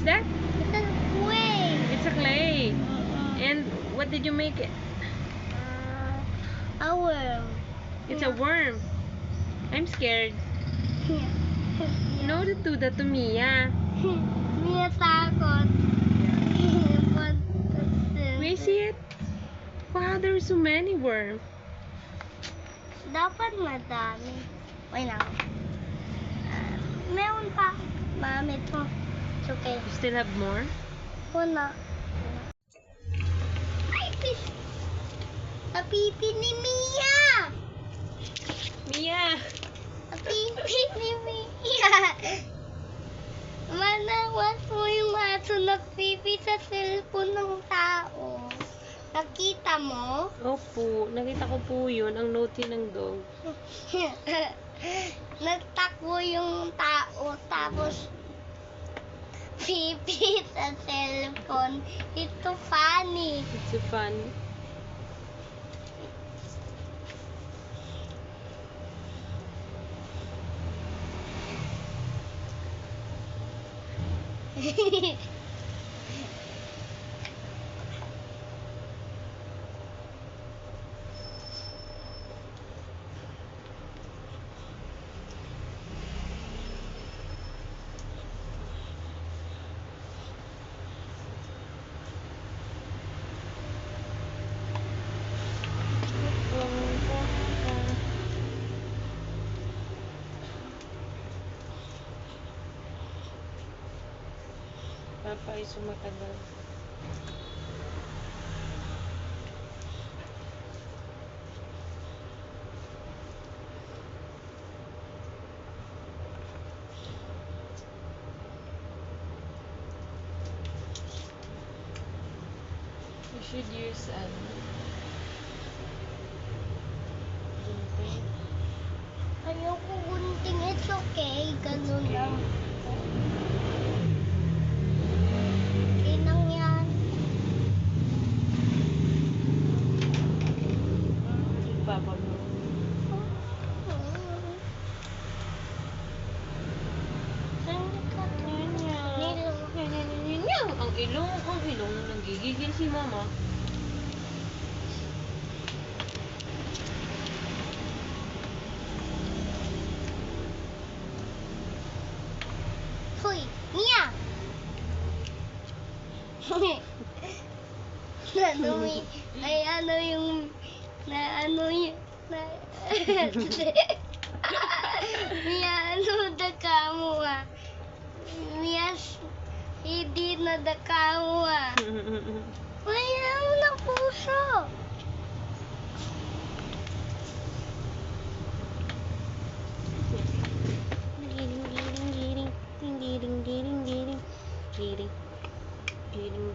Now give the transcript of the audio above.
that? It's a clay. It's a clay. And what did you make it? A worm. It's a worm. I'm scared. No, do that to Mia. Mia takot. We see it. Wow, there are so many worms. Dapat madami. Wait lang. Meron pa. Mami to. It's okay. You still have more? Wala. Ay, fish! Napipi ni Mia! Mia! Napipi ni Mia! Manawas mo yung aso na pipi sa cellphone ng tao. Nakita mo? Opo, nakita ko po yun, ang note yun ng dog. Nagtakbo yung tao, tapos pipi sa cellphone. Ito funny. It's so fun. Papa ay sumatagal. You should use gunting. Ayoko gunting. It's okay. Ganun Okay. lang. Okay lang yan. Papa mo. Ang ilong, nanggigigil si mama. Hoy, Mia! Mia, ano daka mo ah? Mia, hindi na daka mo ah. Wala mo na puso. Giring, giring, giring. Giring, giring, giring. Giring. Giring,